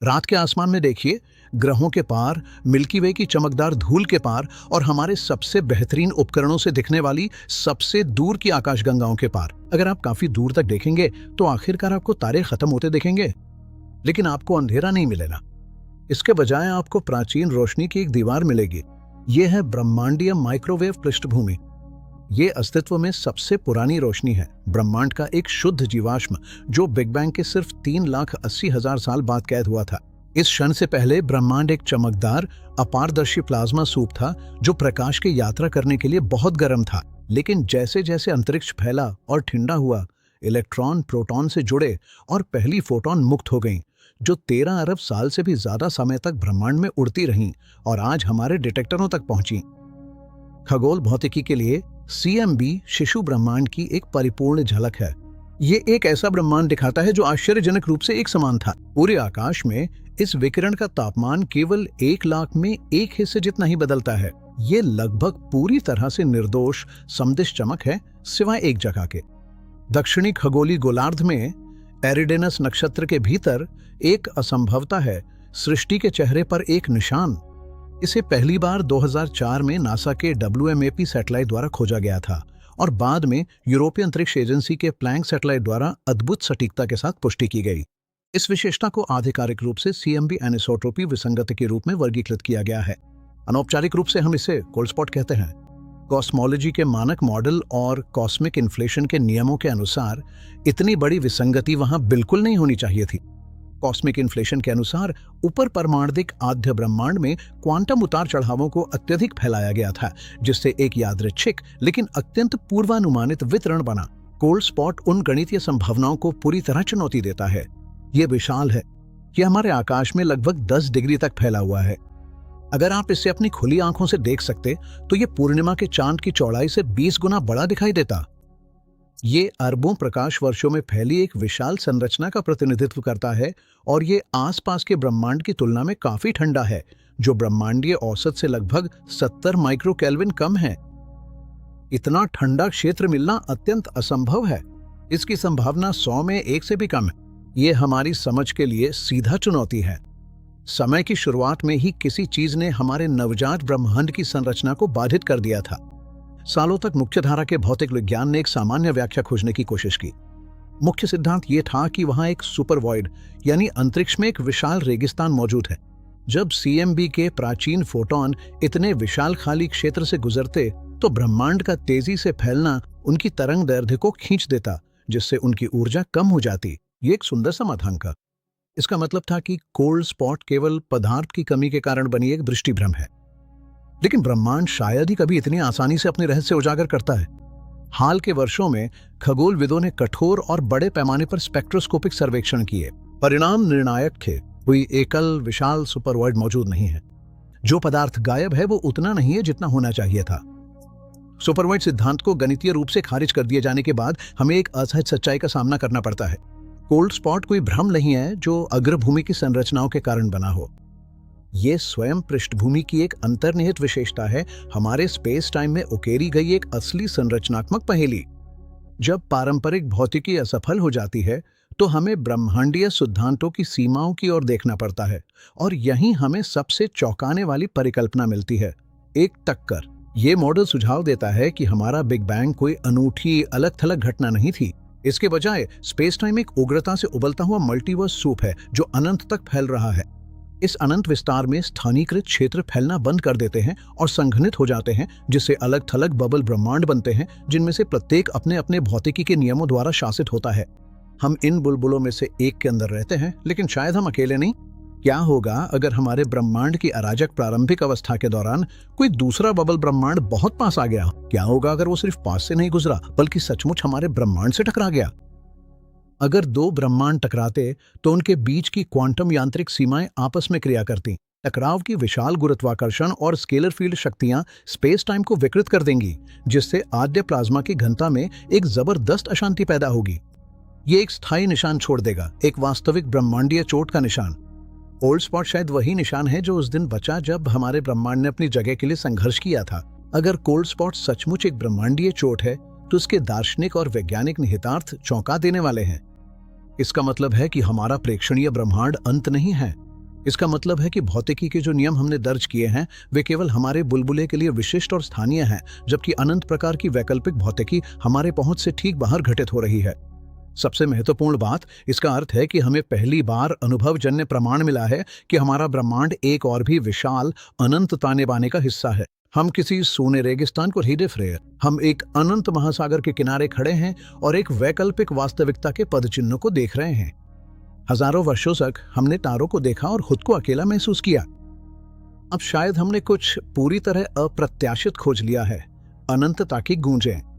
रात के आसमान में देखिए, ग्रहों के पार, मिल्की वे की चमकदार धूल के पार और हमारे सबसे बेहतरीन उपकरणों से दिखने वाली सबसे दूर की आकाशगंगाओं के पार। अगर आप काफी दूर तक देखेंगे तो आखिरकार आपको तारे खत्म होते दिखेंगे, लेकिन आपको अंधेरा नहीं मिलेगा। इसके बजाय आपको प्राचीन रोशनी की एक दीवार मिलेगी। यह है ब्रह्मांडीय माइक्रोवेव पृष्ठभूमि। ये अस्तित्व में सबसे पुरानी रोशनी है, ब्रह्मांड का एक शुद्ध जीवाश्म जो बिग बैंग के सिर्फ 3,80,000 साल बाद कैद हुआ था। इस क्षण से पहले ब्रह्मांड एक चमकदार अपारदर्शी प्लाज्मा सूप था जो प्रकाश की यात्रा करने के लिए बहुत गर्म था। लेकिन जैसे जैसे अंतरिक्ष फैला और ठंडा हुआ, इलेक्ट्रॉन प्रोटॉन से जुड़े और पहली फोटॉन मुक्त हो गईं, जो 13 अरब साल से भी ज्यादा समय तक ब्रह्मांड में उड़ती रहीं और आज हमारे डिटेक्टरों तक पहुंची। खगोल भौतिकी के लिए CMB शिशु ब्रह्मांड की एक परिपूर्ण झलक है। ये एक ऐसा ब्रह्मांड दिखाता है जो आश्चर्यजनक रूप से एक समान था। पूरे आकाश में इस विकिरण का तापमान केवल 1 लाख में 1 हिस्से जितना ही बदलता है। ये लगभग पूरी तरह से निर्दोष समदिश चमक है, सिवाय एक जगह के। दक्षिणी खगोलीय गोलार्ध में एरिडेनस नक्षत्र के भीतर एक असंभवता है, सृष्टि के चेहरे पर एक निशान। इसे पहली बार 2004 में नासा के WMAP सैटेलाइट द्वारा खोजा गया था और बाद में यूरोपीय अंतरिक्ष एजेंसी के प्लैंक सैटेलाइट द्वारा अद्भुत सटीकता के साथ पुष्टि की गई। इस विशेषता को आधिकारिक रूप से CMB एनिसोट्रोपी विसंगति के रूप में वर्गीकृत किया गया है। अनौपचारिक रूप से हम इसे कोल्ड स्पॉट कहते हैं। कॉस्मोलॉजी के मानक मॉडल और कॉस्मिक इन्फ्लेशन के नियमों के अनुसार इतनी बड़ी विसंगति वहां बिल्कुल नहीं होनी चाहिए थी। कॉस्मिक इन्फ्लेशन के अनुसार ऊपर परमाणुक आद्य ब्रह्मांड में क्वांटम उतार चढ़ावों को अत्यधिक फैलाया गया था, जिससे एक यादृच्छिक लेकिन अत्यंत पूर्वानुमानित वितरण बना। कोल्ड स्पॉट उन गणितीय संभावनाओं को पूरी तरह चुनौती देता है। यह विशाल है, यह हमारे आकाश में लगभग 10 डिग्री तक फैला हुआ है। अगर आप इसे अपनी खुली आंखों से देख सकते तो यह पूर्णिमा के चांद की चौड़ाई से 20 गुना बड़ा दिखाई देता। ये अरबों प्रकाश वर्षों में फैली एक विशाल संरचना का प्रतिनिधित्व करता है और ये आसपास के ब्रह्मांड की तुलना में काफी ठंडा है, जो ब्रह्मांडीय औसत से लगभग 70 माइक्रो केल्विन कम है। इतना ठंडा क्षेत्र मिलना अत्यंत असंभव है। इसकी संभावना 100 में 1 से भी कम है। ये हमारी समझ के लिए सीधा चुनौती है। समय की शुरुआत में ही किसी चीज ने हमारे नवजात ब्रह्मांड की संरचना को बाधित कर दिया था। सालों तक मुख्यधारा के भौतिक विज्ञान ने एक सामान्य व्याख्या खोजने की कोशिश की। मुख्य सिद्धांत यह था कि वहां एक सुपर वॉइड यानी अंतरिक्ष में एक विशाल रेगिस्तान मौजूद है। जब CMB के प्राचीन फोटॉन इतने विशाल खाली क्षेत्र से गुजरते तो ब्रह्मांड का तेजी से फैलना उनकी तरंग दैर्ध्य को खींच देता, जिससे उनकी ऊर्जा कम हो जाती। ये एक सुंदर समाधान था। इसका मतलब था कि कोल्ड स्पॉट केवल पदार्थ की कमी के कारण बनी एक दृष्टिभ्रम है, लेकिन ब्रह्मांड शायद ही कभी इतनी आसानी से अपने रहस्य उजागर करता है। हाल के वर्षों में खगोलविदों ने कठोर और बड़े पैमाने पर स्पेक्ट्रोस्कोपिक सर्वेक्षण किए। परिणाम निर्णायक थे। कोई एकल विशाल सुपरवॉइड मौजूद नहीं है। जो पदार्थ गायब है वो उतना नहीं है जितना होना चाहिए था। सुपरवॉइड सिद्धांत को गणितीय रूप से खारिज कर दिए जाने के बाद हमें एक असहज सच्चाई का सामना करना पड़ता है। कोल्ड स्पॉट कोई भ्रम नहीं है जो अग्रभूमि की संरचनाओं के कारण बना हो। ये स्वयं पृष्ठभूमि की एक अंतर्निहित विशेषता है, हमारे स्पेस टाइम में उकेरी गई एक असली संरचनात्मक पहेली। जब पारंपरिक भौतिकी असफल हो जाती है तो हमें ब्रह्मांडीय सिद्धांतों की सीमाओं की ओर देखना पड़ता है और यहीं हमें सबसे चौंकाने वाली परिकल्पना मिलती है, एक टक्कर। ये मॉडल सुझाव देता है कि हमारा बिग बैंग कोई अनूठी अलग थलग घटना नहीं थी। इसके बजाय स्पेस टाइम एक उग्रता से उबलता हुआ मल्टीवर्स सूप है जो अनंत तक फैल रहा है। इस अनंत विस्तार में स्थानीकृत क्षेत्र फैलना बंद कर देते हैं और संघनित हो जाते हैं, जिससे अलग थलग बबल ब्रह्मांड बनते हैं, जिनमें से प्रत्येक अपने अपने भौतिकी के नियमों द्वारा शासित होता है। हम इन बुलबुलों में से एक के अंदर रहते हैं, लेकिन शायद हम अकेले नहीं। क्या होगा अगर हमारे ब्रह्मांड की अराजक प्रारंभिक अवस्था के दौरान कोई दूसरा बबल ब्रह्मांड बहुत पास आ गया? क्या होगा अगर वो सिर्फ पास से नहीं गुजरा बल्कि सचमुच हमारे ब्रह्मांड से टकरा गया? अगर दो ब्रह्मांड टकराते तो उनके बीच की क्वांटम यांत्रिक सीमाएं आपस में क्रिया करती। टकराव की विशाल गुरुत्वाकर्षण और स्केलर फील्ड शक्तियां स्पेस टाइम को विकृत कर देंगी, जिससे आद्य प्लाज्मा की घनता में एक जबरदस्त अशांति पैदा होगी। ये एक स्थायी निशान छोड़ देगा, एक वास्तविक ब्रह्मांडीय चोट का निशान। ओल्ड स्पॉट शायद वही निशान है जो उस दिन बचा जब हमारे ब्रह्मांड ने अपनी जगह के लिए संघर्ष किया था। अगर कोल्ड स्पॉट सचमुच एक ब्रह्मांडीय चोट है तो उसके दार्शनिक और वैज्ञानिक निहितार्थ चौंका देने वाले हैं। इसका मतलब है कि हमारा प्रेक्षणीय ब्रह्मांड अंत नहीं है, इसका मतलब है कि भौतिकी के जो नियम हमने दर्ज किए हैं वे केवल हमारे बुलबुले के लिए विशिष्ट और स्थानीय हैं, जबकि अनंत प्रकार की वैकल्पिक भौतिकी हमारे पहुंच से ठीक बाहर घटित हो रही है। सबसे महत्वपूर्ण बात इसका अर्थ है कि हमें पहली बार अनुभवजन्य प्रमाण मिला है कि हमारा ब्रह्मांड एक और भी विशाल अनंत ताने बाने का हिस्सा है। हम किसी सोने रेगिस्तान को नहीं देख रहे, हम एक अनंत महासागर के किनारे खड़े हैं और एक वैकल्पिक वास्तविकता के पदचिन्हों को देख रहे हैं। हजारों वर्षों तक हमने तारों को देखा और खुद को अकेला महसूस किया। अब शायद हमने कुछ पूरी तरह अप्रत्याशित खोज लिया है, अनंतता की गूंजें।